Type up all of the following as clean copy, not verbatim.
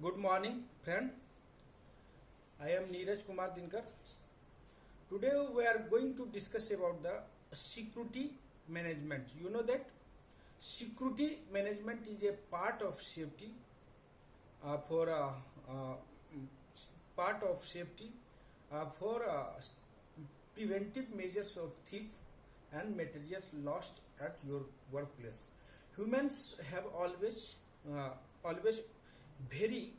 Good morning, friend. I am Neeraj Kumar Dinkar. Today we are going to discuss about the security management. You know that security management is a part of safety for part of safety for preventive measures of thief and materials lost at your workplace. Humans have always very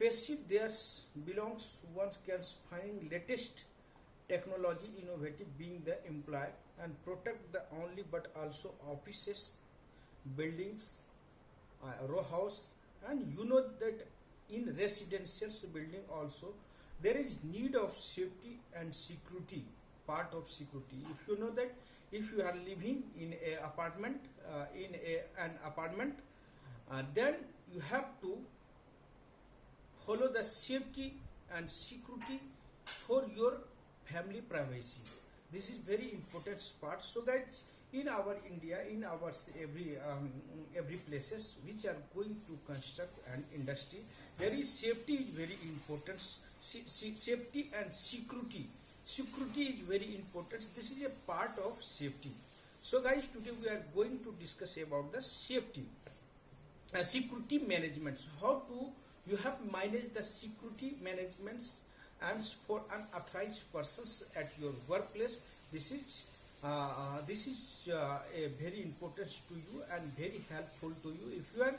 passive theirs belongs once can find latest technology innovative being the employee and protect the only but also offices, buildings, row house, and you know that in residential building also there is need of safety and security part of security. If you know that if you are living in a apartment an apartment, then you have to follow the safety and security for your family privacy. This is very important part. So guys, in our India, in our every places which are going to construct an industry, there is safety is very important. Safety and security is very important. This is a part of safety. So guys, today we are going to discuss about the safety security management. So how to you have managed the security managements and for unauthorized persons at your workplace. This is a very important to you and very helpful to you if you are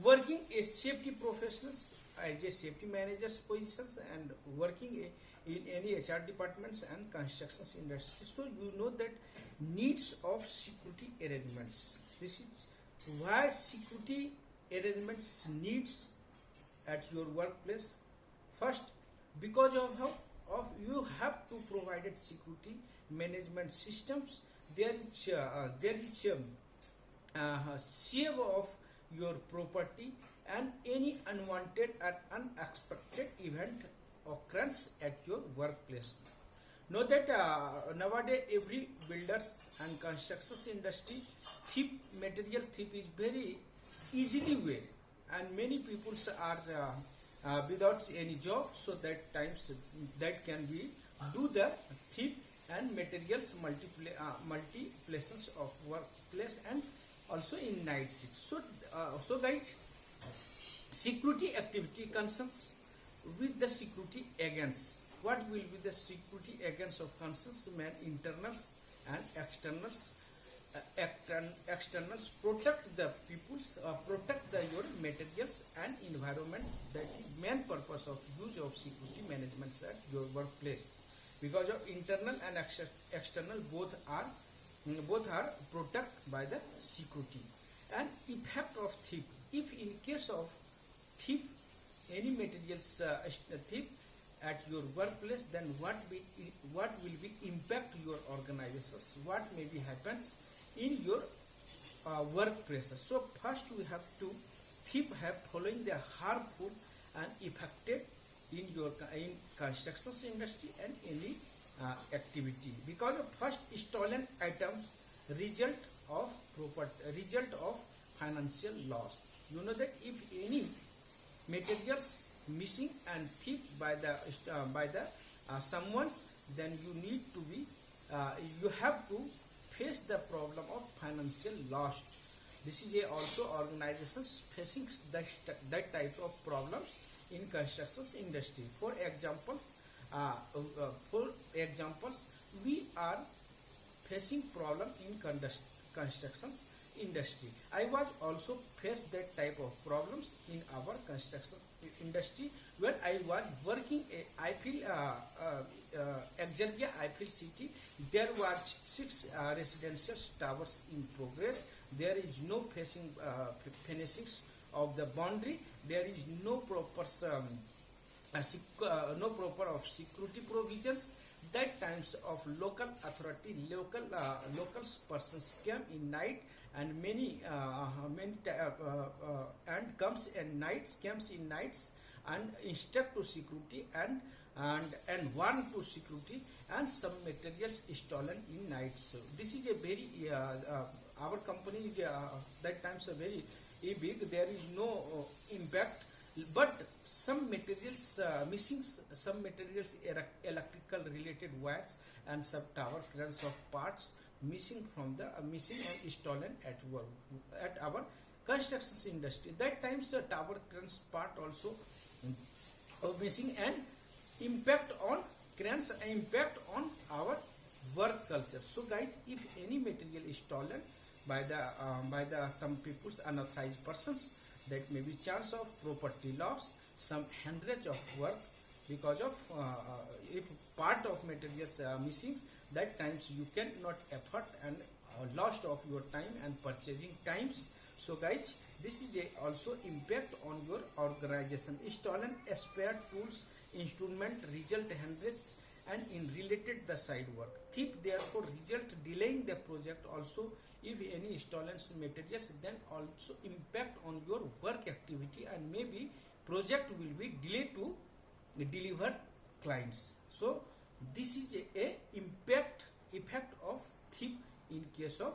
working as safety professionals as a safety managers positions and working in any HR departments and constructions industry. So you know that needs of security arrangements. This is why security arrangements needs at your workplace. First, because of how of you have to provided security management systems, there is save of your property and any unwanted and unexpected event occurrence at your workplace. Know that nowadays every builders and constructions industry material thief is very easily way, and many people are without any job, so that times that can be do the thief and materials multi places of workplace and also in night shift. So guys, security activity concerns with the security agents. What will be the security agents of concerns? Man, internals and externals. Externals protect the peoples, protect your materials and environments. That is main purpose of use of security management at your workplace. Because of internal and external both are protected by the security. And effect of thief. If in case of thief, any materials thief at your workplace, then what will be impact your organizations? What maybe happens in your workplace? So first we have to keep following the harmful and effective in your in constructions industry and any activity. Because of first stolen items result of financial loss. You know that if any materials missing and thief by the someone's, then you need to be you have to face the problem of financial loss. This is also organizations facing that type of problems in constructions industry. For examples, we are facing problem in constructions industry. I was also faced that type of problems in our construction industry when I was working. I feel Exarchia, I feel city. There were 6 residential towers in progress. There is no finishings of the boundary. There is no proper of security provisions. That times of local authority, local persons came in night and many and comes in nights and instruct to security and warn to security, and some materials stolen in nights. So this is a very our company is that times a very big. There is no impact But some materials missing, some materials electrical related wires and some tower cranes of parts missing from the missing and stolen at work at our construction industry. That times the tower cranes part also missing and impact on cranes, impact on our work culture. So guys, if any material is stolen by the some people's unauthorized persons, that may be chance of property loss, some hindrance of work because of if part of materials missing, that times you cannot effort and lost of your time and purchasing times. So guys, this is a also impact on your organization. Stolen spare tools, instrument result hindrance and in related the side work. Thief therefore result delaying the project also. If any stolen materials, then also impact on your work activity and maybe project will be delayed to deliver clients. So this is a impact effect of thief in case of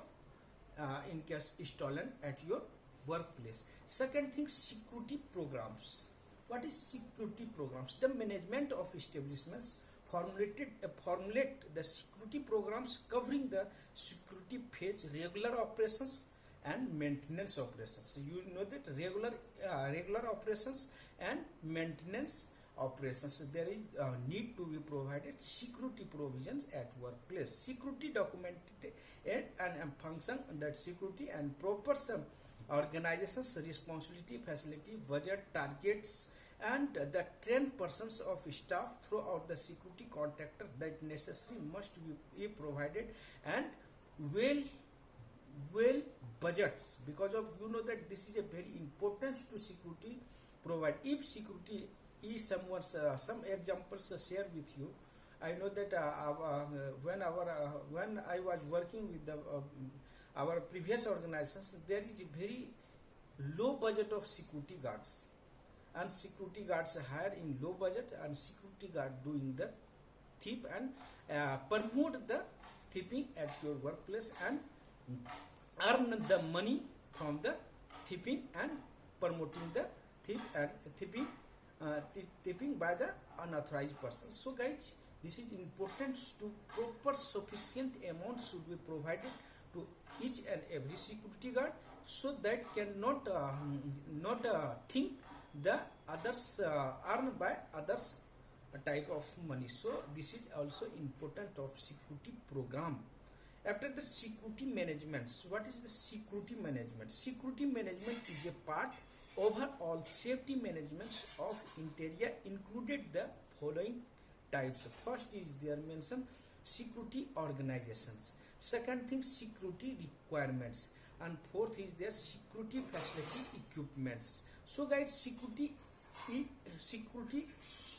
in case stolen at your workplace. Second thing, security programs. What is security programs? The management of establishments formulate the security programs covering the security phase, regular operations and maintenance operations. You know that regular operations and maintenance operations, there is need to be provided security provisions at workplace. Security documented and function that security and proper some organizations responsibility, facility, budget, targets and the trained persons of staff throughout the security contractor that necessary must be provided and well budgets, because of you know that this is a very important to security provide. If security is someone's some examples share with you. I know that when I was working with the our previous organizations, there is a very low budget of security guards, and security guards hire in low budget, and security guard doing the thief and promote the thieving at your workplace and earn the money from the thieving and promoting the thief and thieving by the unauthorized person. So guys, this is important to proper sufficient amount should be provided to each and every security guard, so that cannot not think the others earn by others type of money. So this is also important of security program. After the security management, what is the security management? Security management is a part overall safety management of interior, included the following types. First is there mentioned security organizations. Second thing, security requirements, and fourth is their security facility equipments. So guys, security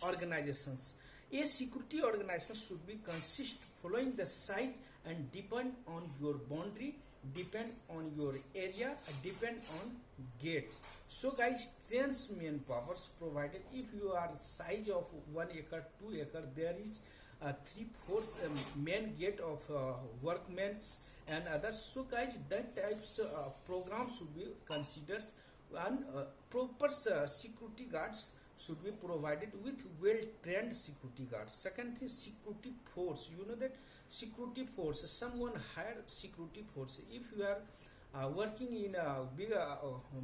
organizations. A security organization should be consist following the size and depend on your boundary, depend on your area, depend on gate. So guys, trains manpowers provided. If you are size of 1 acre, 2 acre, there is 3/4 main gate of workmen and others. So guys, that types program should be considered, and proper security guards should be provided with well trained security guards. Second thing, security force. You know that security force, someone hire security force. If you are working in a big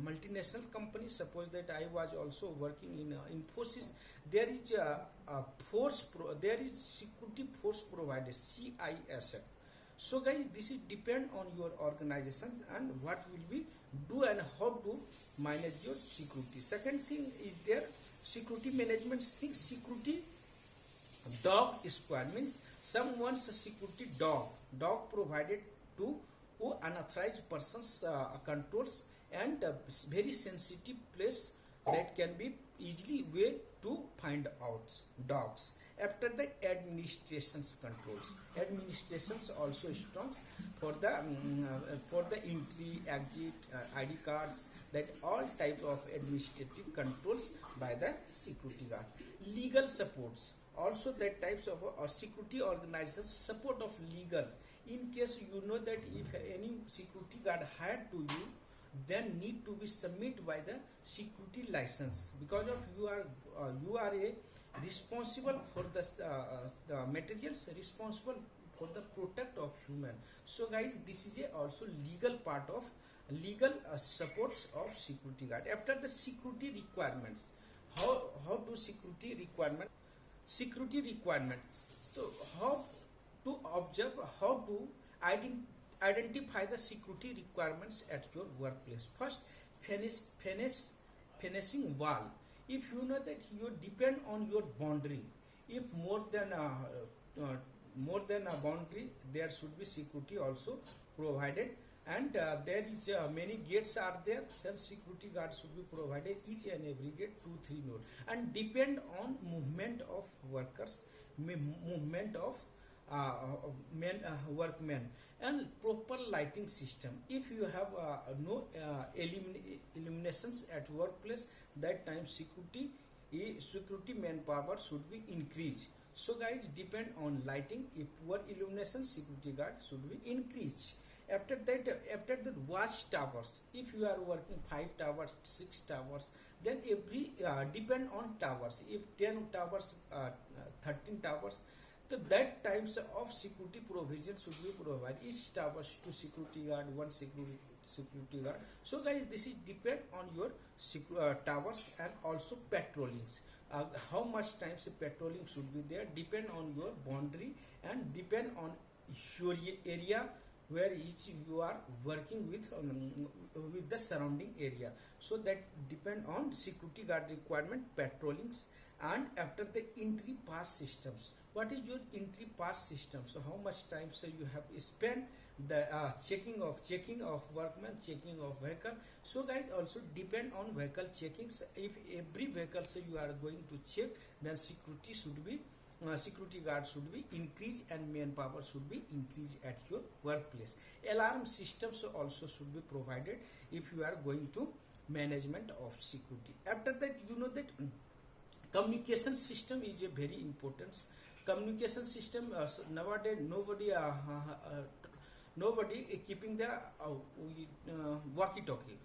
multinational company, suppose that I was also working in Infosys, there is a force there is security force provided, CISF. So guys, this is depend on your organization and what will be do and how to manage your security. Second thing is there security management thing, security dog squad, means someone's security dog provided to who unauthorized persons controls and very sensitive place that can be easily way to find out dogs. After that, administrations controls. Administrations also strong for the entry, exit, ID cards, that all type of administrative controls by the security guard. Legal supports, also that types of security organizations support of legals. In case you know that if any security guard hired to you then need to be submitted by the security license, because of you are a responsible for the materials responsible for the protect of human. So guys, this is a also legal part of legal supports of security guard. After the security requirements, how to security requirements. So how to observe, how to identify the security requirements at your workplace. First, finishing wall. If you know that you depend on your boundary, if more than a boundary, there should be security also provided. And there is many gates are there, some security guards should be provided each and every gate 2-3 node, and depend on movement of workers, movement of workmen, and proper lighting system. If you have no illuminations at workplace, that time security manpower should be increased. So guys, depend on lighting. If poor illumination, security guard should be increased. After that watch towers, if you are working 5 towers, 6 towers, then every depend on towers. If 10 towers, 13 towers, so that types of security provision should be provided. Each towers to security guard, one security guard. So guys, this is depend on your towers, and also patrollings. How much times patrolling should be there, depend on your boundary, and depend on your area where each you are working with the surrounding area. So that depend on security guard requirement, patrollings. And after the entry pass systems, what is your entry pass system? So how much time so you have spent the checking of workmen, checking of vehicle. So guys, also depend on vehicle checkings. If every vehicle so you are going to check, then security guard should be increased, and manpower should be increased at your workplace. Alarm systems also should be provided if you are going to management of security. After that, you know that communication system is a very important. Communication system, nowadays nobody keeping the walkie talkie.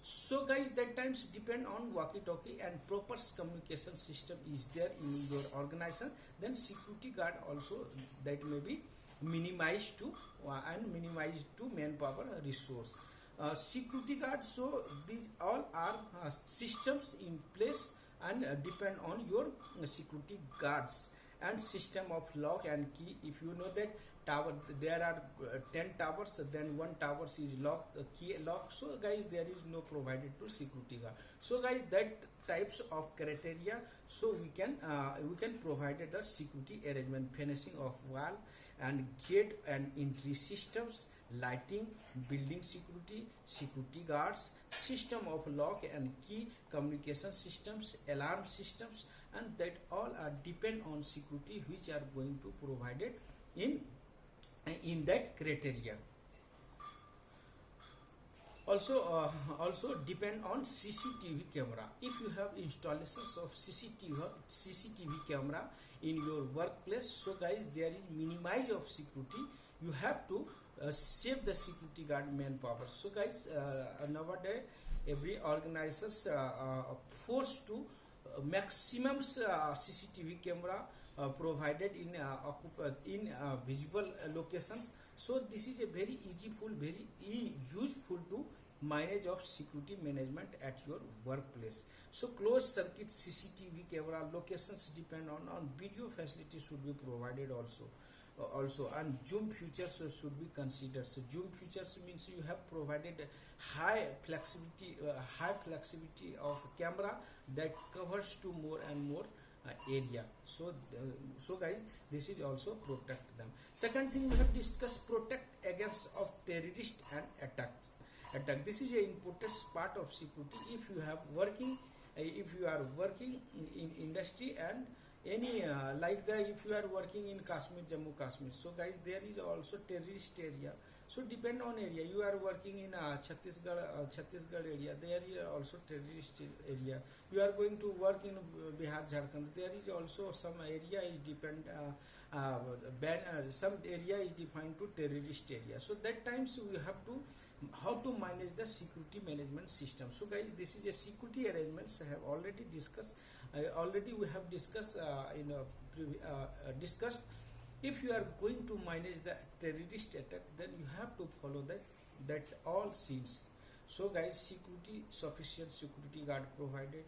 So guys, that times depend on walkie talkie, and proper communication system is there in your organization, then security guard also that may be minimized to and minimized to manpower resource. Security guard, so these all are systems in place, and depend on your security guards. And system of lock and key. If you know that tower, there are 10 towers, then one tower is lock, key lock. So guys, there is no provided to security guard. So guys, that types of criteria, so we can provide the security arrangement, finishing of wall and gate and entry systems, lighting, building security, security guards, system of lock and key, communication systems, alarm systems, and that all are depend on security, which are going to provided in that criteria. Also depend on CCTV camera. If you have installations of CCTV camera in your workplace, so guys, there is minimize of security. You have to save the security guard manpower. So guys, nowadays every organizers forced to maximum CCTV camera provided in visual locations. So this is a very very useful to manage of security management at your workplace. So closed circuit CCTV camera locations depend on video facilities should be provided also, and zoom features should be considered. So zoom features means you have provided high flexibility of camera that covers to more and more area. So guys, this is also protect them. Second thing we have discussed, protect against of terrorist and attack. This is an important part of security. If you are working in industry, and any if you are working in Kashmir, Jammu Kashmir, so guys, there is also terrorist area. So depend on area. You are working in Chhattisgarh area, there is also terrorist area. You are going to work in Bihar, Jharkhand, there is also some area is some area is defined to terrorist area. So that times we have to how to manage the security management system. So guys, this is a security arrangements I have already discussed. Already we have discussed discussed. If you are going to manage the terrorist attack, then you have to follow that all scenes. So guys, security, sufficient security guard provided,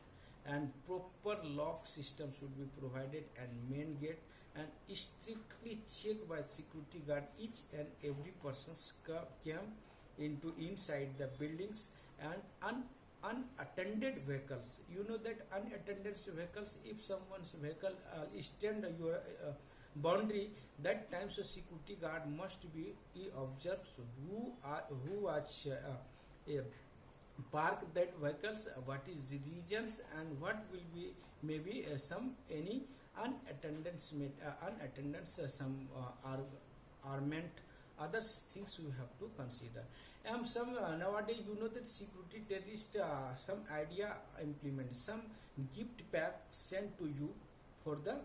and proper lock system should be provided, and main gate, and strictly checked by security guard each and every person's came into inside the buildings, and unattended vehicles. You know that unattended vehicles, if someone's vehicle stand your boundary, that time so security guard must be observed, so who was park that vehicles, what is the regions, and what will be maybe some any unattendance some armament, other things we have to consider. And some nowadays you know that security terrorist some idea implement, some gift pack sent to you for the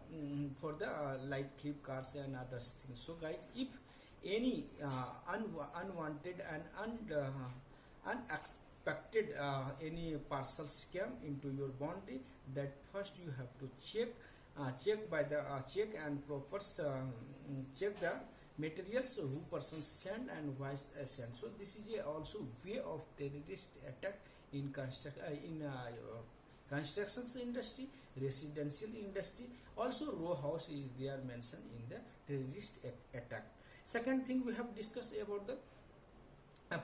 like Flipkarts and other things. So guys, if any unwanted and unexpected any parcel scam into your boundary, that first you have to check by the check and proper check the materials who person send and why send. So this is also way of terrorist attack in constructions industry, residential industry. Also row house is there mentioned in the terrorist attack. Second thing we have discussed about the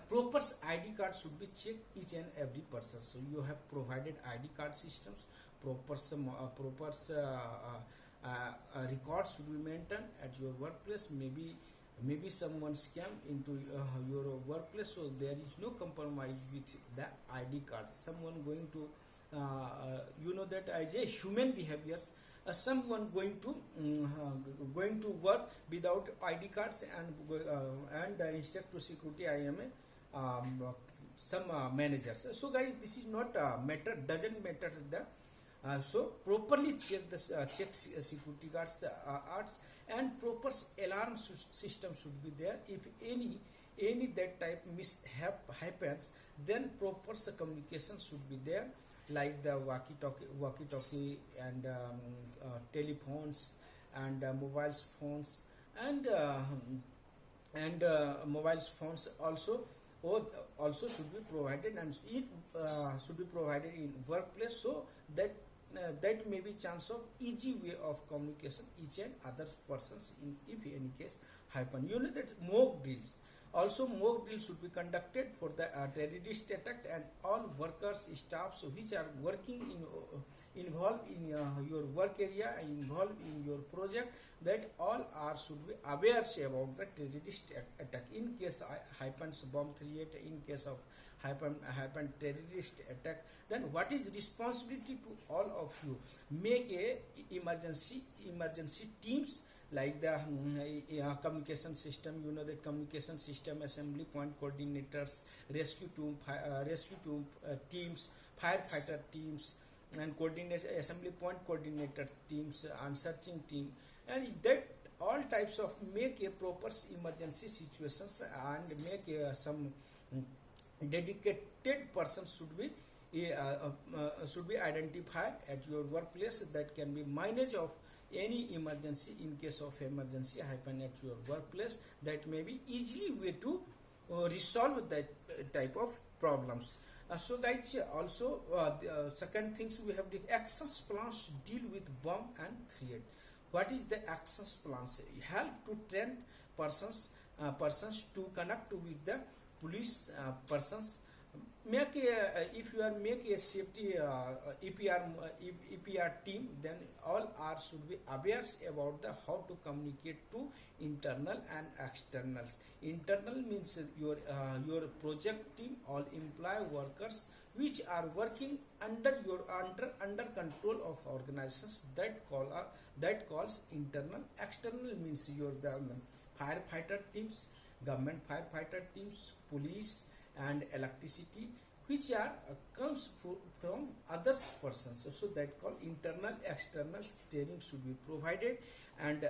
proper ID card should be checked each and every person. So you have provided ID card systems, proper records should be maintained at your workplace. Maybe someone scam into your workplace, so there is no compromise with the ID card. Someone going to you know that as a human behaviors, someone going to work without ID cards and instruct to security I am some managers. So guys, this is not doesn't matter the so properly check the security guards arts, and proper alarm system should be there. If any that type mishap happens, then proper communication should be there, like the walkie-talkie and telephones and mobile phones and mobile phones also should be provided, and it should be provided in workplace, so that may be chance of easy way of communication each and other persons in if any case happen. You know that mock drills. Also, mock drills should be conducted for the terrorist attack, and all workers, staffs which are working involved in your work area, involved in your project, that all are should be aware about the terrorist attack. In case happens bomb threat, in case of happen terrorist attack, then what is responsibility to all of you? Make a emergency teams, like the communication system. You know that communication system, assembly point coordinators, rescue teams, firefighter teams, and assembly point coordinator teams, and searching team, and that all types of make a proper emergency situations, and make some dedicated person should be identified at your workplace, that can be manage of any emergency. In case of emergency happen at your workplace, that may be easily way to resolve that type of problems. So guys, also second things we have the actions plans deal with bomb and threat. What is the actions plans? Help to train persons to connect with the police persons. Make if you are make a safety EPR team, then all are should be aware about the how to communicate to internal and externals. Internal means your project team, all employee workers which are working under your under control of organizations, that calls internal. External means your the firefighter teams, government firefighter teams, police and electricity, which are comes from other persons. So that called internal. External training should be provided, and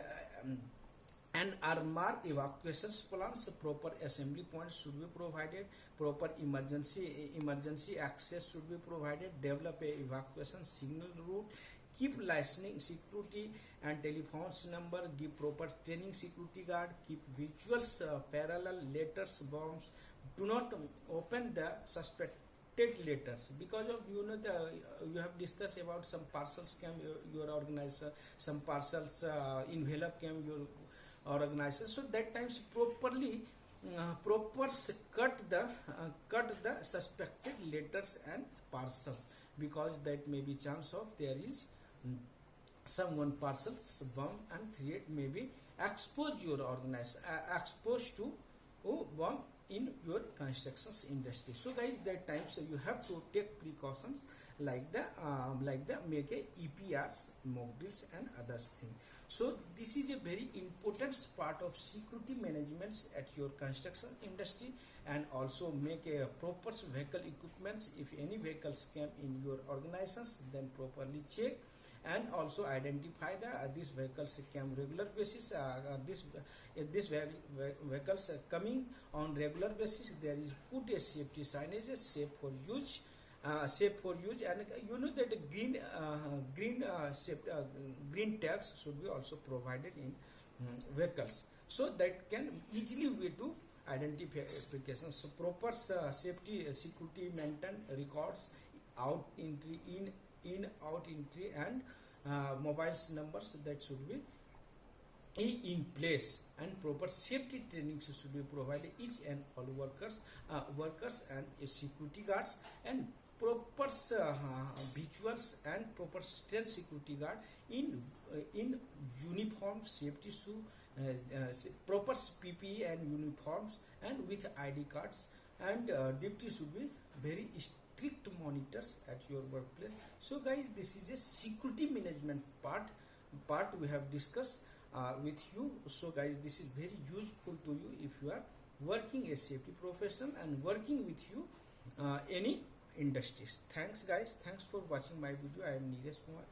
and armor evacuations plans. Proper assembly points should be provided, proper emergency access should be provided, develop a evacuation signal route, keep licensing security and telephones number, give proper training security guard, keep visuals parallel letters bombs, do not open the suspected letters, because of the you have discussed about some parcels scam your organizer, some parcels envelope scam your organizer. So that times properly proper cut the suspected letters and parcels, because that may be chance of there is someone parcels bomb and threat may be expose your organize exposed to bomb in your constructions industry. So guys, that time so you have to take precautions like the make a EPRs, mock drills and others thing. So this is a very important part of security management at your construction industry, and also make a proper vehicle equipments. If any vehicles came in your organizations, then properly check, and also identify the these vehicles came regular basis. This vehicles coming on regular basis, there is put a safety signage, safe for use. Safe for use, and that the green tags should be also provided in vehicles, so that can easily way to identify applications. So proper safety security maintain records, out entry, in out entry, and mobiles numbers that should be in place, and proper safety training should be provided each and all workers and security guards, and proper visuals and proper stand security guard in uniform safety shoe, proper PPE and uniforms, and with ID cards, and duty should be very strict monitors at your workplace. So guys, this is a security management part we have discussed with you. So guys, this is very useful to you if you are working a safety profession and working with you any industries. Thanks guys, thanks for watching my video. I am Neeraj Kumar.